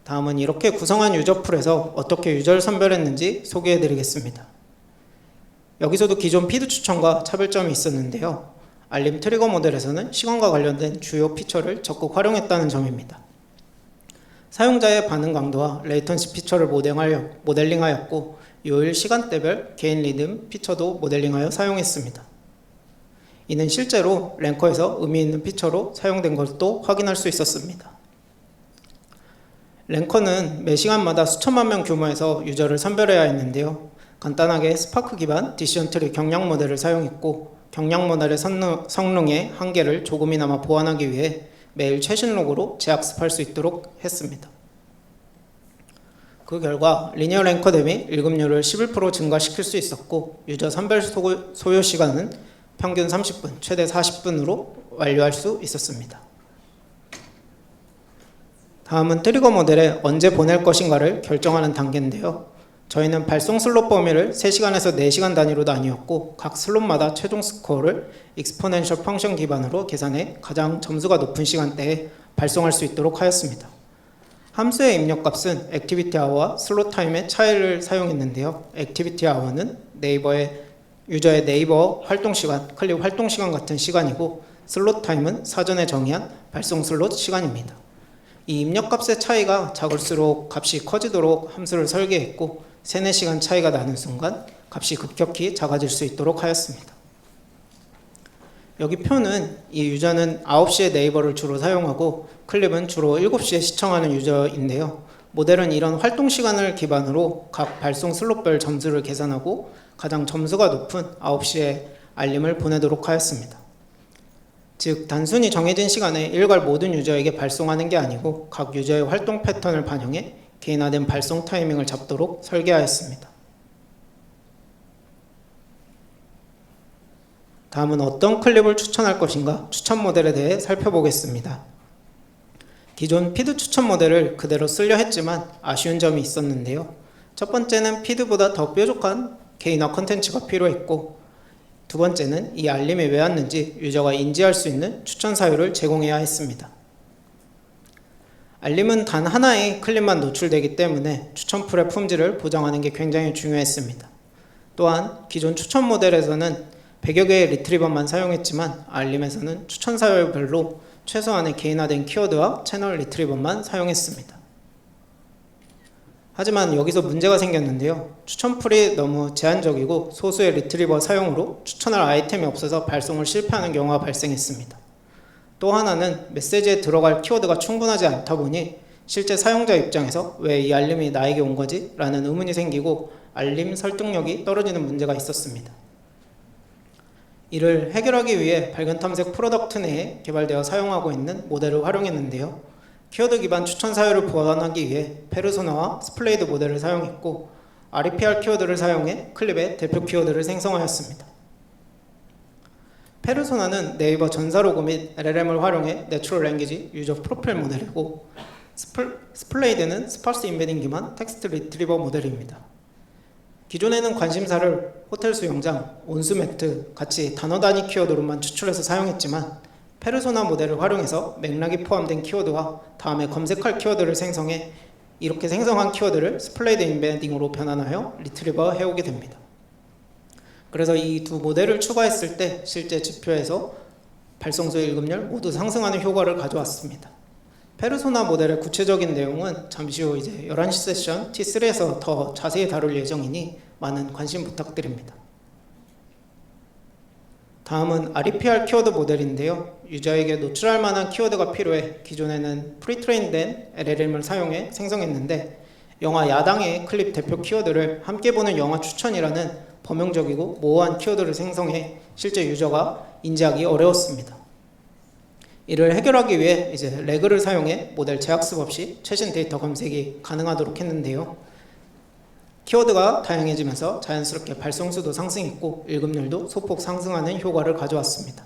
다음은 이렇게 구성한 유저 풀에서 어떻게 유저를 선별했는지 소개해 드리겠습니다. 여기서도 기존 피드 추천과 차별점이 있었는데요. 알림 트리거 모델에서는 시간과 관련된 주요 피처를 적극 활용했다는 점입니다. 사용자의 반응 강도와 레이턴시 피처를 모델링하였고 요일 시간대별 개인 리듬 피처도 모델링하여 사용했습니다. 이는 실제로 랭커에서 의미 있는 피처로 사용된 것도 확인할 수 있었습니다. 랭커는 매 시간마다 수천만 명 규모에서 유저를 선별해야 했는데요. 간단하게 스파크 기반 디시전 트리 경량 모델을 사용했고 경량 모델의 성능의 한계를 조금이나마 보완하기 위해 매일 최신 로그로 재학습할 수 있도록 했습니다. 그 결과 리니어 랭커 대비 읽음률을 11% 증가시킬 수 있었고 유저 선별 소요 시간은 평균 30분, 최대 40분으로 완료할 수 있었습니다. 다음은 트리거 모델에 언제 보낼 것인가를 결정하는 단계인데요. 저희는 발송 슬롯 범위를 3시간에서 4시간 단위로 나뉘었고 각 슬롯마다 최종 스코어를 익스포넨셜 펑션 기반으로 계산해 가장 점수가 높은 시간대에 발송할 수 있도록 하였습니다. 함수의 입력값은 액티비티 아워와 슬롯 타임의 차이를 사용했는데요. 액티비티 아워는 유저의 네이버 활동 시간, 클립 활동 시간 같은 시간이고 슬롯 타임은 사전에 정의한 발송 슬롯 시간입니다. 이 입력값의 차이가 작을수록 값이 커지도록 함수를 설계했고 3-4시간 차이가 나는 순간 값이 급격히 작아질 수 있도록 하였습니다. 여기 표는 이 유저는 9시에 네이버를 주로 사용하고 클립은 주로 7시에 시청하는 유저인데요. 모델은 이런 활동 시간을 기반으로 각 발송 슬롯별 점수를 계산하고 가장 점수가 높은 9시에 알림을 보내도록 하였습니다. 즉 단순히 정해진 시간에 일괄 모든 유저에게 발송하는 게 아니고 각 유저의 활동 패턴을 반영해 개인화된 발송 타이밍을 잡도록 설계하였습니다. 다음은 어떤 클립을 추천할 것인가 추천 모델에 대해 살펴보겠습니다. 기존 피드 추천 모델을 그대로 쓰려 했지만 아쉬운 점이 있었는데요. 첫 번째는 피드보다 더 뾰족한 개인화 컨텐츠가 필요했고, 두 번째는 이 알림이 왜 왔는지 유저가 인지할 수 있는 추천 사유를 제공해야 했습니다. 알림은 단 하나의 클립만 노출되기 때문에 추천 풀의 품질을 보장하는 게 굉장히 중요했습니다. 또한 기존 추천 모델에서는 100여 개의 리트리버만 사용했지만 알림에서는 추천 사유별로 최소한의 개인화된 키워드와 채널 리트리버만 사용했습니다. 하지만 여기서 문제가 생겼는데요. 추천 풀이 너무 제한적이고 소수의 리트리버 사용으로 추천할 아이템이 없어서 발송을 실패하는 경우가 발생했습니다. 또 하나는 메시지에 들어갈 키워드가 충분하지 않다 보니 실제 사용자 입장에서 왜 이 알림이 나에게 온 거지? 라는 의문이 생기고 알림 설득력이 떨어지는 문제가 있었습니다. 이를 해결하기 위해 발견 탐색 프로덕트 내에 개발되어 사용하고 있는 모델을 활용했는데요. 키워드 기반 추천 사유를 보완하기 위해 페르소나와 스플레이드 모델을 사용했고, REPR 키워드를 사용해 클립의 대표 키워드를 생성하였습니다. 페르소나는 네이버 전사로그 및 LLM을 활용해 내추럴 랭귀지 유저 프로필 모델이고, 스플레이드는 스파스 임베딩 기반 텍스트 리트리버 모델입니다. 기존에는 관심사를 호텔 수영장, 온수 매트 같이 단어 단위 키워드로만 추출해서 사용했지만 페르소나 모델을 활용해서 맥락이 포함된 키워드와 다음에 검색할 키워드를 생성해 이렇게 생성한 키워드를 스플레이드 임베딩으로 변환하여 리트리버 해오게 됩니다. 그래서 이 두 모델을 추가했을 때 실제 지표에서 발송수 읽음률 모두 상승하는 효과를 가져왔습니다. 페르소나 모델의 구체적인 내용은 잠시 후 이제 11시 세션 T3에서 더 자세히 다룰 예정이니 많은 관심 부탁드립니다. 다음은 REPR 키워드 모델인데요. 유저에게 노출할 만한 키워드가 필요해 기존에는 프리트레인된 LLM을 사용해 생성했는데, 영화 야당의 클립 대표 키워드를 함께 보는 영화 추천이라는 범용적이고 모호한 키워드를 생성해 실제 유저가 인지하기 어려웠습니다. 이를 해결하기 위해 이제 레그를 사용해 모델 재학습 없이 최신 데이터 검색이 가능하도록 했는데요. 키워드가 다양해지면서 자연스럽게 발송수도 상승했고 읽음률도 소폭 상승하는 효과를 가져왔습니다.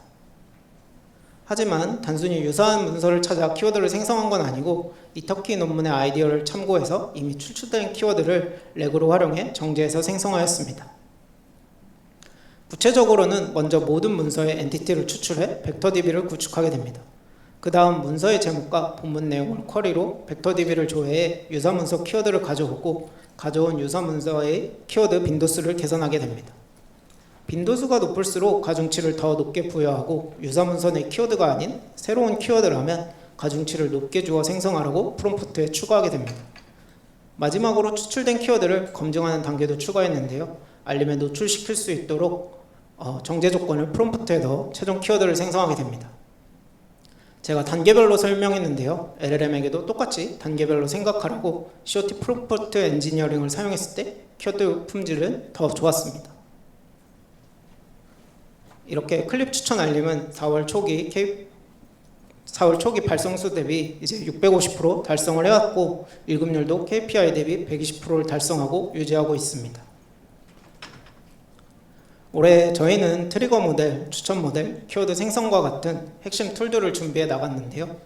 하지만 단순히 유사한 문서를 찾아 키워드를 생성한 건 아니고 이터키 논문의 아이디어를 참고해서 이미 출처된 키워드를 레그로 활용해 정제해서 생성하였습니다. 구체적으로는 먼저 모든 문서의 엔티티를 추출해 벡터DB를 구축하게 됩니다. 그 다음 문서의 제목과 본문 내용을 쿼리로 벡터DB를 조회해 유사 문서 키워드를 가져오고 가져온 유사 문서의 키워드 빈도수를 계산하게 됩니다. 빈도수가 높을수록 가중치를 더 높게 부여하고 유사 문서 내 키워드가 아닌 새로운 키워드라면 가중치를 높게 주어 생성하라고 프롬프트에 추가하게 됩니다. 마지막으로 추출된 키워드를 검증하는 단계도 추가했는데요. 알림에 노출시킬 수 있도록 정제 조건을 프롬프트에 넣어 최종 키워드를 생성하게 됩니다. 제가 단계별로 설명했는데요. LLM에게도 똑같이 단계별로 생각하라고 COT 프롬프트 엔지니어링을 사용했을 때 키워드 품질은 더 좋았습니다. 이렇게 클립 추천 알림은 4월 초기 발송수 대비 이제 650% 달성을 해왔고 읽음률도 KPI 대비 120%를 달성하고 유지하고 있습니다. 올해 저희는 트리거 모델, 추천 모델, 키워드 생성과 같은 핵심 툴들을 준비해 나갔는데요.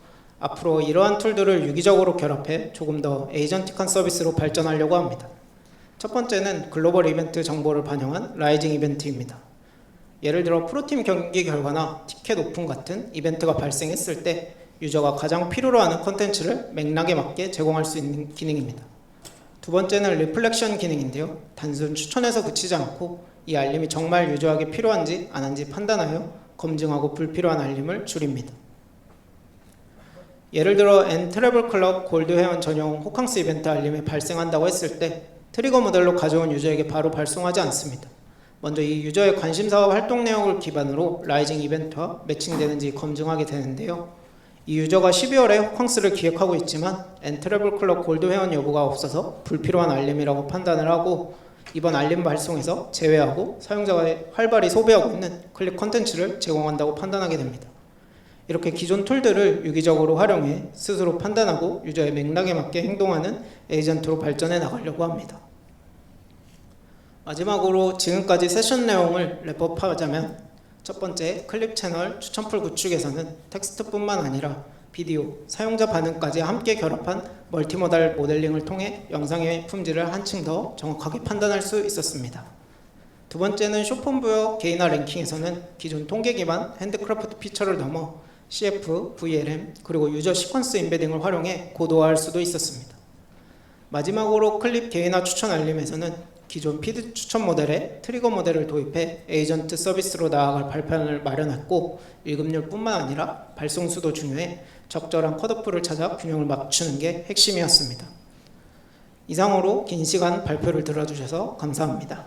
앞으로 이러한 툴들을 유기적으로 결합해 조금 더 에이전틱한 서비스로 발전하려고 합니다. 첫 번째는 글로벌 이벤트 정보를 반영한 라이징 이벤트입니다. 예를 들어 프로팀 경기 결과나 티켓 오픈 같은 이벤트가 발생했을 때 유저가 가장 필요로 하는 콘텐츠를 맥락에 맞게 제공할 수 있는 기능입니다. 두 번째는 리플렉션 기능인데요. 단순 추천에서 그치지 않고 이 알림이 정말 유저에게 필요한지 안 한지 판단하여 검증하고 불필요한 알림을 줄입니다. 예를 들어 엔트래블 클럽 골드 회원 전용 호캉스 이벤트 알림이 발생한다고 했을 때 트리거 모델로 가져온 유저에게 바로 발송하지 않습니다. 먼저 이 유저의 관심사와 활동 내역을 기반으로 라이징 이벤트와 매칭되는지 검증하게 되는데요. 이 유저가 12월에 호캉스를 기획하고 있지만 엔트래블 클럽 골드 회원 여부가 없어서 불필요한 알림이라고 판단을 하고 이번 알림 발송에서 제외하고 사용자가 활발히 소비하고 있는 클릭 콘텐츠를 제공한다고 판단하게 됩니다. 이렇게 기존 툴들을 유기적으로 활용해 스스로 판단하고 유저의 맥락에 맞게 행동하는 에이전트로 발전해 나가려고 합니다. 마지막으로 지금까지 세션 내용을 랩업하자면 첫 번째, 클립 채널 추천풀 구축에서는 텍스트뿐만 아니라 비디오, 사용자 반응까지 함께 결합한 멀티모달 모델링을 통해 영상의 품질을 한층 더 정확하게 판단할 수 있었습니다. 두 번째는 쇼폼부여 개인화 랭킹에서는 기존 통계 기반 핸드크래프트 피처를 넘어 CF, VLM, 그리고 유저 시퀀스 임베딩을 활용해 고도화할 수도 있었습니다. 마지막으로 클립 개인화 추천 알림에서는 기존 피드 추천 모델에 트리거 모델을 도입해 에이전트 서비스로 나아갈 발판을 마련했고, 읽음률뿐만 아니라 발송수도 중요해 적절한 컷오프를 찾아 균형을 맞추는 게 핵심이었습니다. 이상으로 긴 시간 발표를 들어주셔서 감사합니다.